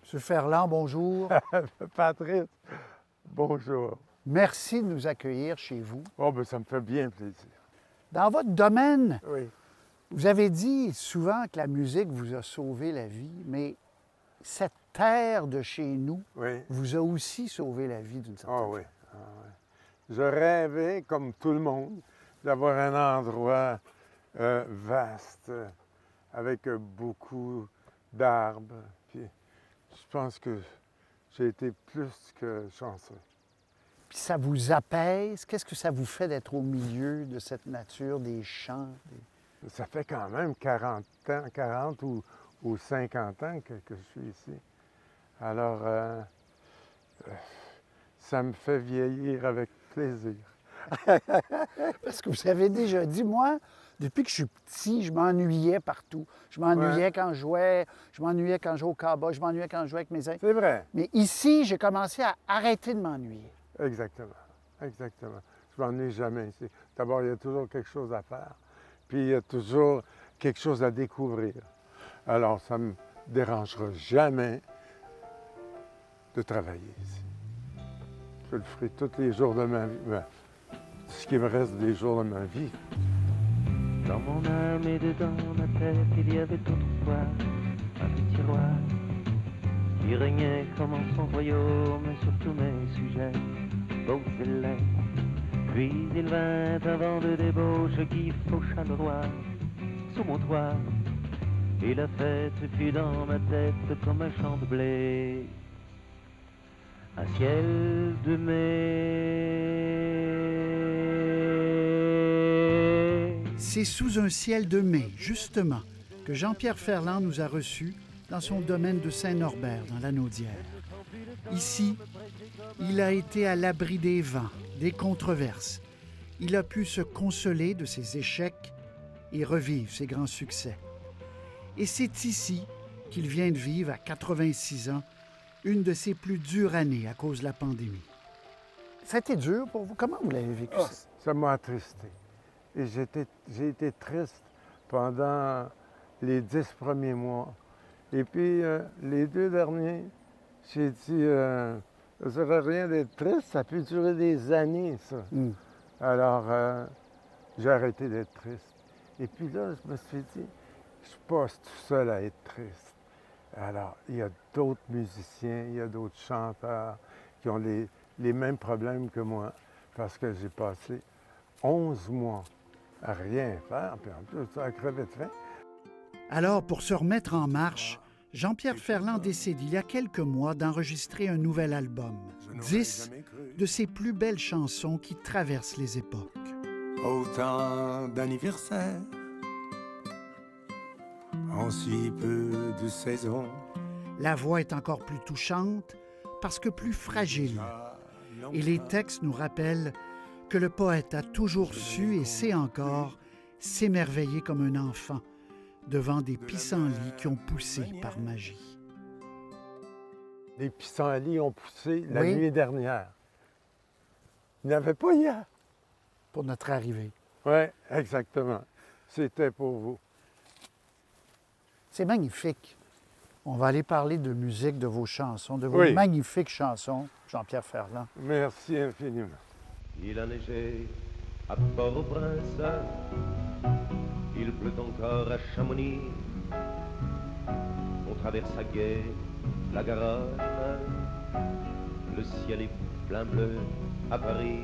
Monsieur Ferland, bonjour. Patrice, bonjour. Merci de nous accueillir chez vous. Oh, ben, ça me fait bien plaisir. Dans votre domaine, Oui. vous avez dit souvent que la musique vous a sauvé la vie, mais cette terre de chez nous Oui. vous a aussi sauvé la vie d'une certaine Ah façon. oui. Ah, oui. Je rêvais, comme tout le monde, d'avoir un endroit vaste, avec beaucoup d'arbres. Puis je pense que j'ai été plus que chanceux. Puis ça vous apaise. Qu'est-ce que ça vous fait d'être au milieu de cette nature, des champs? Ça fait quand même 40 ans, 40 ou 50 ans que je suis ici. Alors, ça me fait vieillir avec plaisir. Parce que vous avez déjà dit, moi, depuis que je suis petit, je m'ennuyais partout. Je m'ennuyais Ouais. quand je jouais, je m'ennuyais quand je jouais au cowboy, je m'ennuyais quand je jouais avec mes amis. C'est vrai. Mais ici, j'ai commencé à arrêter de m'ennuyer. Exactement. Exactement. Je m'ennuie jamais ici. D'abord, il y a toujours quelque chose à faire. Puis, il y a toujours quelque chose à découvrir. Alors, ça ne me dérangera jamais de travailler ici. Je le ferai tous les jours de ma vie. Ben, ce qui me reste des jours de ma vie. Dans mon âme et dedans ma tête, il y avait autrefois un petit roi qui régnait comme en son royaume sur tous mes sujets, beaux et laids. Puis il vint un vent de débauche qui faucha le roi sous mon toit, et la fête fut dans ma tête comme un champ de blé, un ciel de mai. C'est sous un ciel de mai, justement, que Jean-Pierre Ferland nous a reçus dans son domaine de Saint-Norbert, dans la Naudière. Ici, il a été à l'abri des vents, des controverses. Il a pu se consoler de ses échecs et revivre ses grands succès. Et c'est ici qu'il vient de vivre, à 86 ans, une de ses plus dures années à cause de la pandémie. Ça a été dur pour vous? Comment vous l'avez vécu? Ça m'a attristé. Et j'ai été triste pendant les 10 premiers mois. Et puis, les 2 derniers, j'ai dit, ça ne sert à rien d'être triste, ça peut durer des années, ça. Alors, j'ai arrêté d'être triste. Et puis là, je me suis dit, je ne suis pas tout seul à être triste. Alors, il y a d'autres musiciens, il y a d'autres chanteurs qui ont les mêmes problèmes que moi, parce que j'ai passé 11 mois à rien faire, puis en plus, ça a crevé de faim. Alors, pour se remettre en marche, Jean-Pierre Ferland décide il y a quelques mois d'enregistrer un nouvel album, 10 de ses plus belles chansons qui traversent les époques. Autant d'anniversaires en si peu de saisons. La voix est encore plus touchante parce que plus fragile. Et les textes nous rappellent que le poète a toujours su et sait encore s'émerveiller comme un enfant devant des pissenlits qui ont poussé par magie. Les pissenlits ont poussé la Oui. nuit dernière. Il n'y en avait pas hier. Pour notre arrivée. Oui, exactement. C'était pour vous. C'est magnifique. On va aller parler de musique, de vos chansons, de vos Oui. magnifiques chansons, Jean-Pierre Ferland. Merci infiniment. Il a neigé à Port-au-Prince, il pleut encore à Chamonix. On traverse à gué la Garonne, le ciel est plein bleu à Paris.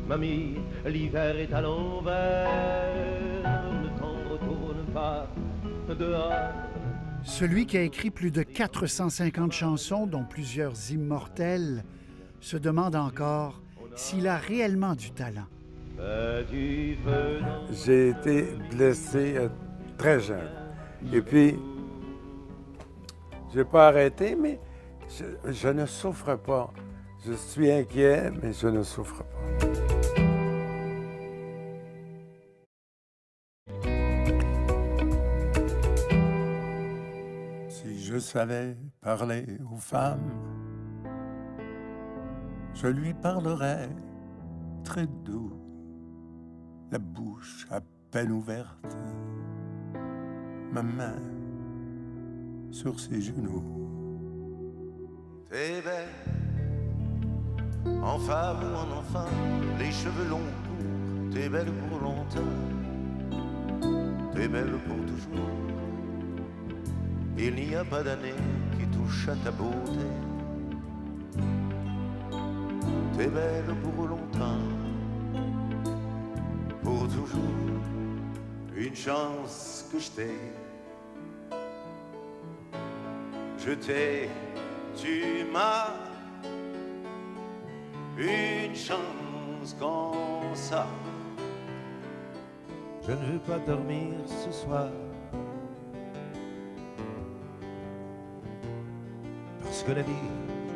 Mamie, l'hiver est à l'envers, le temps ne retourne pas dehors. Celui qui a écrit plus de 450 chansons, dont plusieurs immortelles, se demande encore s'il a réellement du talent. J'ai été blessé très jeune. Et puis, je n'ai pas arrêté, mais je ne souffre pas. Je suis inquiet, mais je ne souffre pas. Si je savais parler aux femmes, je lui parlerais très doux, la bouche à peine ouverte, ma main sur ses genoux. T'es belle, en femme ou en enfant, les cheveux longs courts, t'es belle pour longtemps, t'es belle pour toujours. Il n'y a pas d'année qui touche à ta beauté. T'es belle pour longtemps, pour toujours. Une chance que je t'ai, tu m'as. Une chance comme ça. Je ne veux pas dormir ce soir, parce que la vie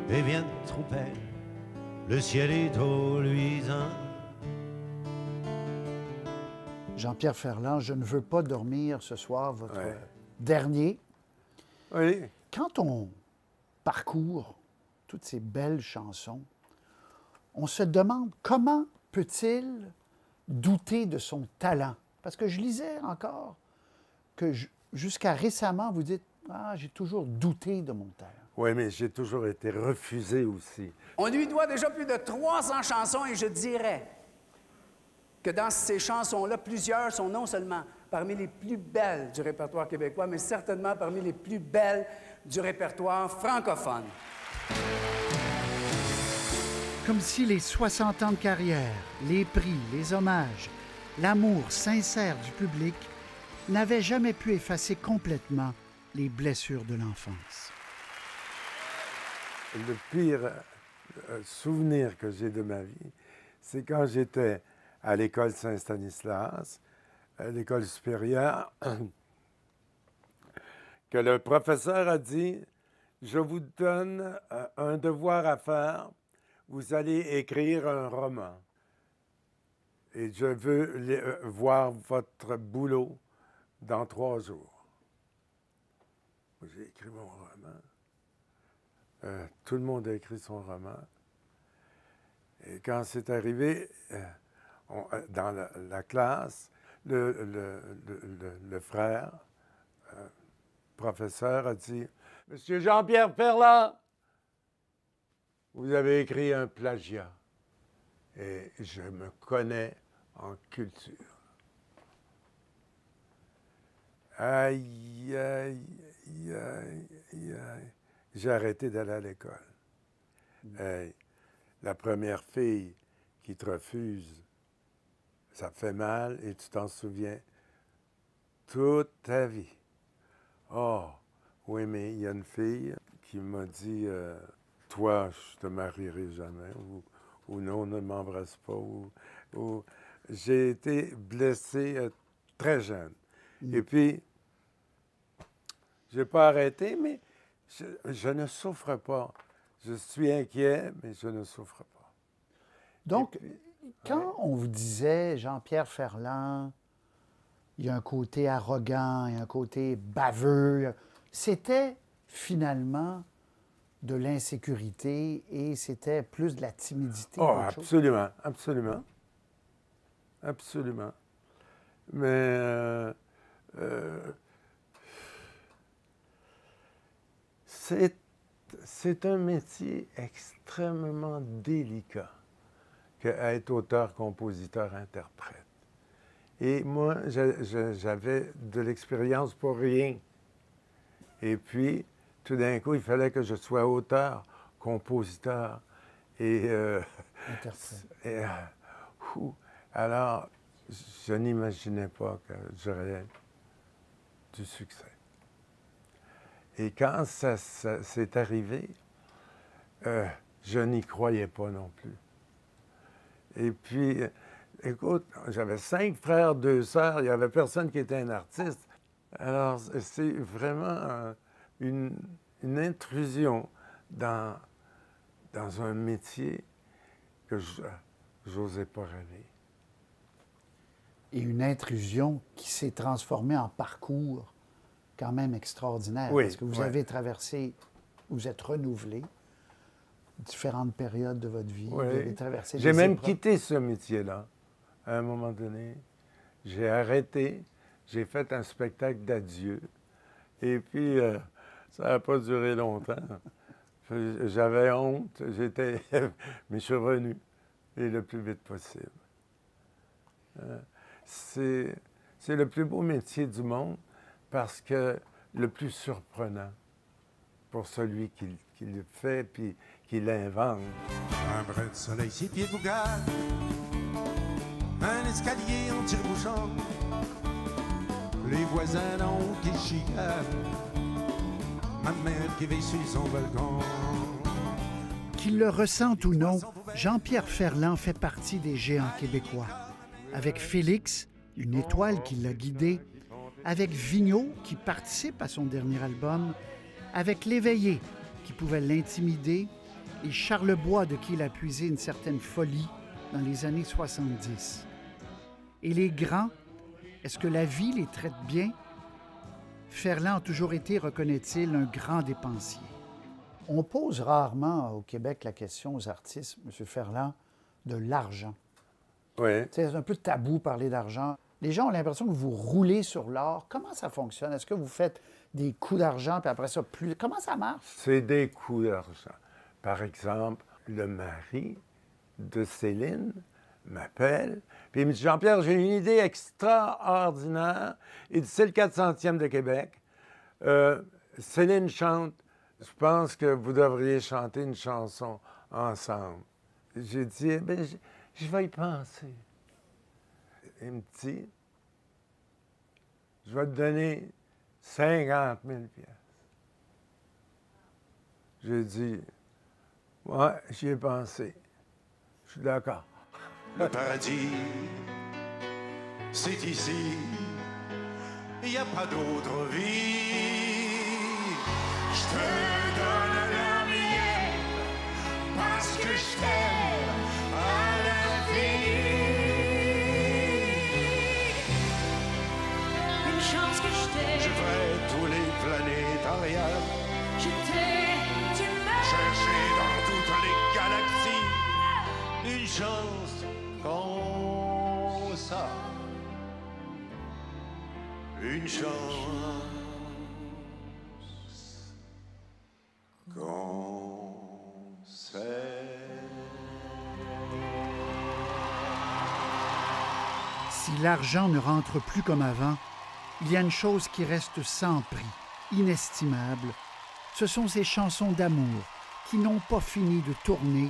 est bien trop belle, le ciel est trop luisant. Jean-Pierre Ferland, je ne veux pas dormir ce soir, votre Ouais. dernier. Oui. Quand on parcourt toutes ces belles chansons, on se demande comment peut-il douter de son talent? Parce que je lisais encore que jusqu'à récemment, vous dites « Ah, j'ai toujours douté de mon talent. » Oui, mais j'ai toujours été refusé aussi. On lui doit déjà plus de 300 chansons et je dirais que dans ces chansons-là, plusieurs sont non seulement parmi les plus belles du répertoire québécois, mais certainement parmi les plus belles du répertoire francophone. Comme si les 60 ans de carrière, les prix, les hommages, l'amour sincère du public n'avaient jamais pu effacer complètement les blessures de l'enfance. Le pire souvenir que j'ai de ma vie, c'est quand j'étais à l'école Saint-Stanislas, à l'école supérieure, que le professeur a dit « Je vous donne un devoir à faire, vous allez écrire un roman. Et je veux voir votre boulot dans 3 jours. » J'ai écrit mon roman. Tout le monde a écrit son roman. Et quand c'est arrivé, dans la classe, le frère, professeur, a dit « Monsieur Jean-Pierre Ferland, vous avez écrit un plagiat. » Et je me connais en culture. Aïe, aïe, aïe, aïe, aïe. J'ai arrêté d'aller à l'école. Hey, la première fille qui te refuse, ça fait mal et tu t'en souviens toute ta vie. Oh, oui, mais il y a une fille qui m'a dit toi, je te marierai jamais, ou non, ne m'embrasse pas, ou... J'ai été blessé très jeune. Et puis, je n'ai pas arrêté, mais je ne souffre pas. Je suis inquiet, mais je ne souffre pas. Donc, quand on vous disait, Jean-Pierre Ferland, il y a un côté arrogant, il y a un côté baveux, c'était finalement de l'insécurité et c'était plus de la timidité. Oh, qu'autre chose? absolument, absolument. Absolument. Mais c'est un métier extrêmement délicat qu'être auteur, compositeur, interprète. Et moi, j'avais de l'expérience pour rien. Et puis, tout d'un coup, il fallait que je sois auteur, compositeur et... Interprète. Alors, je n'imaginais pas que j'aurais du succès. Et quand ça s'est arrivé, je n'y croyais pas non plus. Et puis, écoute, j'avais 5 frères, 2 sœurs, il n'y avait personne qui était un artiste. Alors, c'est vraiment une intrusion dans un métier que je n'osais pas rêver. Et une intrusion qui s'est transformée en parcours quand même extraordinaire. Oui, parce que vous avez traversé, vous êtes renouvelé, différentes périodes de votre vie. Oui. Vous avez traversé J'ai des même épreuves. quitté ce métier-là. À un moment donné, j'ai arrêté, j'ai fait un spectacle d'adieu. Et puis, ça n'a pas duré longtemps. J'avais honte, mais je suis revenu, et le plus vite possible. C'est le plus beau métier du monde parce que le plus surprenant pour celui qui le fait puis qui l'invente. Un brin de soleil, 6 pieds de bougal, un escalier en tire-bouchon, les voisins d'en haut qui chicanent, ma mère qui veille sur son balcon. Qu'il le ressente ou non, Jean-Pierre Ferland fait partie des géants québécois. Avec Félix, une étoile qui l'a guidé, avec Vigneault, qui participe à son dernier album, avec Léveillé, qui pouvait l'intimider, et Charlebois, de qui il a puisé une certaine folie dans les années 70. Et les grands, est-ce que la vie les traite bien? Ferland a toujours été, reconnaît-il, un grand dépensier. On pose rarement au Québec la question aux artistes, M. Ferland, de l'argent. Oui. C'est un peu tabou parler d'argent. Les gens ont l'impression que vous roulez sur l'or. Comment ça fonctionne? Est-ce que vous faites des coups d'argent, puis après ça, plus... Comment ça marche? C'est des coups d'argent. Par exemple, le mari de Céline m'appelle, puis il me dit « Jean-Pierre, j'ai une idée extraordinaire. » Il dit « C'est le 400e de Québec. Céline chante. Je pense que vous devriez chanter une chanson ensemble. » J'ai dit eh « Bien, je vais y penser. » Il me dit « Je vais te donner 50 000 piastres. » J'ai dit « Ouais, j'y ai pensé. Je suis d'accord. » Le paradis, c'est ici, il n'y a pas d'autre vie. Je te donne la mienne parce que je t'aime à l'infini. Une chance que je t'ai. Je ferai tous les planétariats, Je t'ai, tu m'as. chercher dans toutes les galaxies une chance comme ça. Une chance qu'on sait. Si l'argent ne rentre plus comme avant, il y a une chose qui reste sans prix, inestimable. Ce sont ces chansons d'amour qui n'ont pas fini de tourner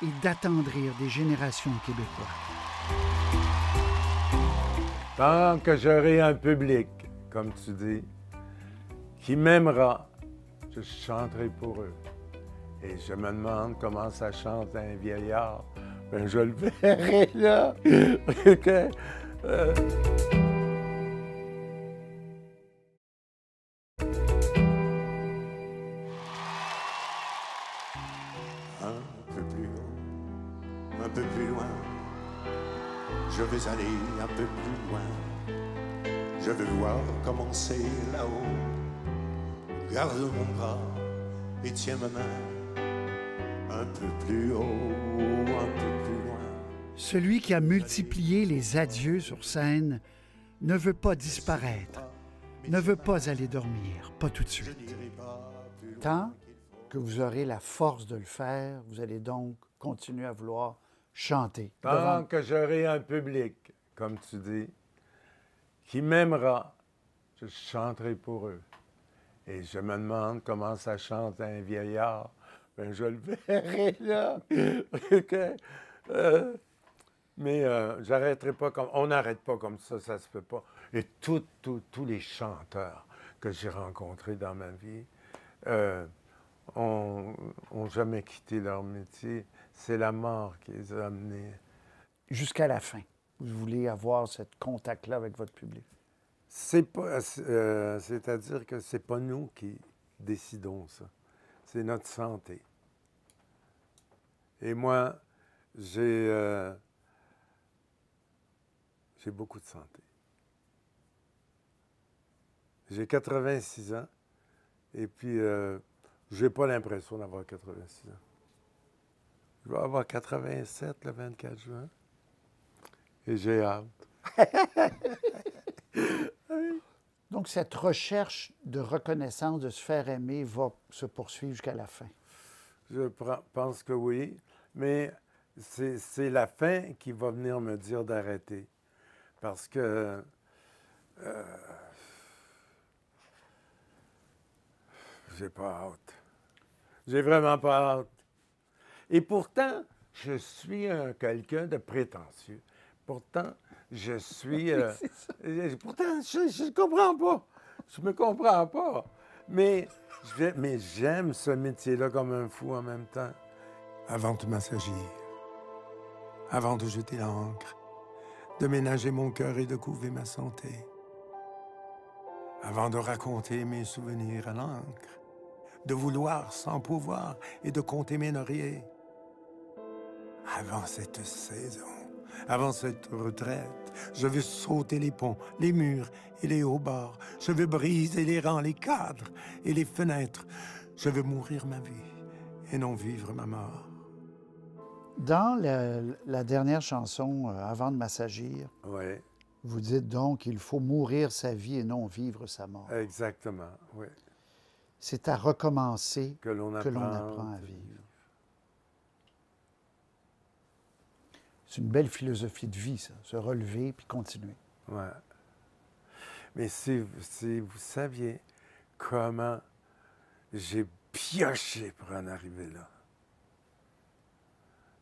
et d'attendrir des générations québécois. Tant que j'aurai un public, comme tu dis, qui m'aimera, je chanterai pour eux. Et je me demande comment ça chante un vieillard. Ben, je le verrai là. OK? Un peu plus haut, un peu plus loin. Je vais aller un peu plus loin. Je veux voir comment c'est là-haut. Garde mon bras et tiens ma main. Un peu plus haut, un peu plus loin. Celui qui a multiplié les adieux sur scène ne veut pas disparaître, ne veut pas aller dormir, pas tout de Je suite. n'irai pas plus loin. Tant que vous aurez la force de le faire, vous allez donc continuer à vouloir chanter. Tant que j'aurai un public, comme tu dis, qui m'aimera, je chanterai pour eux. Et je me demande comment ça chante un vieillard. Ben, je le verrai là. OK? Mais j'arrêterai pas comme... On n'arrête pas comme ça se peut pas. Et tous les chanteurs que j'ai rencontrés dans ma vie ont jamais quitté leur métier. C'est la mort qui les a amenés. Jusqu'à la fin, vous voulez avoir ce contact-là avec votre public. C'est pas, c'est-à-dire que c'est pas nous qui décidons ça. C'est notre santé. Et moi, j'ai beaucoup de santé. J'ai 86 ans et puis j'ai pas l'impression d'avoir 86 ans. Je vais avoir 87 le 24 juin et j'ai hâte. Donc, cette recherche de reconnaissance, de se faire aimer, va se poursuivre jusqu'à la fin. pense que oui, mais c'est la fin qui va venir me dire d'arrêter. Parce que j'ai pas hâte. J'ai vraiment pas hâte. Et pourtant, je suis quelqu'un de prétentieux. Pourtant, je suis... pourtant, je ne comprends pas. Je me comprends pas. Mais j'aime ce métier-là comme un fou en même temps. Avant de m'assagir, avant de jeter l'encre, de ménager mon cœur et de couver ma santé, avant de raconter mes souvenirs à l'encre, de vouloir sans pouvoir et de compter mes lauriers. Avant cette saison, avant cette retraite, je veux sauter les ponts, les murs et les hauts bords. Je veux briser les rangs, les cadres et les fenêtres. Je veux mourir ma vie et non vivre ma mort. Dans la dernière chanson, Avant de m'assagir, Oui, vous dites donc qu'il faut mourir sa vie et non vivre sa mort. exactement, oui. C'est à recommencer Que l'on que l'on apprend apprend à vivre. C'est une belle philosophie de vie, ça, se relever puis continuer. Ouais. Mais si vous saviez comment j'ai pioché pour en arriver là.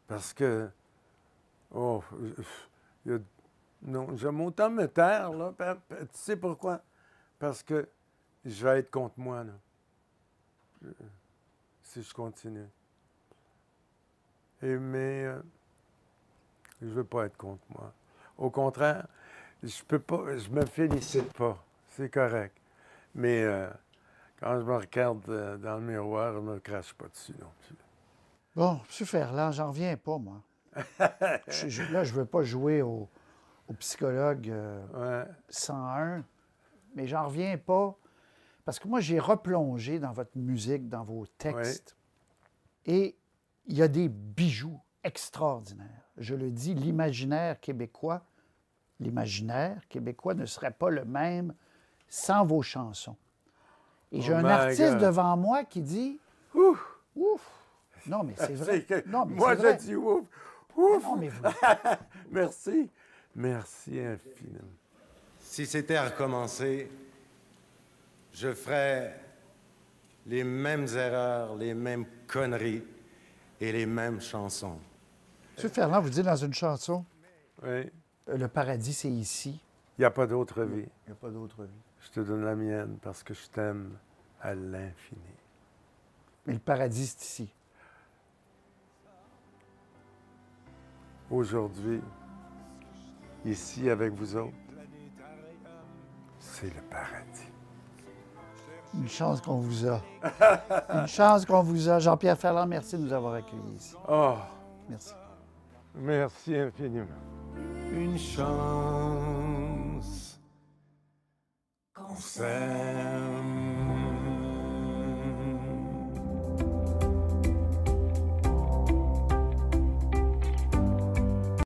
Parce que, non, j'aime autant me taire, là. Tu sais pourquoi? Parce que je vais être contre moi, là. Si je continue. Mais je veux pas être contre moi. Au contraire, je peux pas, je me félicite pas. C'est correct. Mais quand je me regarde dans le miroir, je me crache pas dessus non plus. Bon, M. Ferland, j'en reviens pas, moi. Là, je veux pas jouer au psychologue Ouais. 101, mais j'en reviens pas. Parce que moi, j'ai replongé dans votre musique, dans vos textes, et il y a des bijoux extraordinaires. Je le dis, l'imaginaire québécois ne serait pas le même sans vos chansons. Et j'ai un artiste devant moi qui dit « Ouf! Ouf! » Non, mais c'est vrai. Non, mais moi, c'est vrai. je dis ouf! Ouf! Non, mais vous... Merci. Merci infiniment. Si c'était à recommencer, je ferais les mêmes erreurs, les mêmes conneries et les mêmes chansons. M. Ferland, vous dites dans une chanson, Oui. le paradis, c'est ici. Il n'y a pas d'autre vie. Il n'y a pas d'autre vie. Je te donne la mienne parce que je t'aime à l'infini. Mais le paradis, c'est ici. Aujourd'hui, ici avec vous autres, c'est le paradis. Une chance qu'on vous a. Une chance qu'on vous a. Jean-Pierre Ferland, merci de nous avoir accueillis ici. Oh, Merci. merci infiniment. Une chance qu'on s'aime.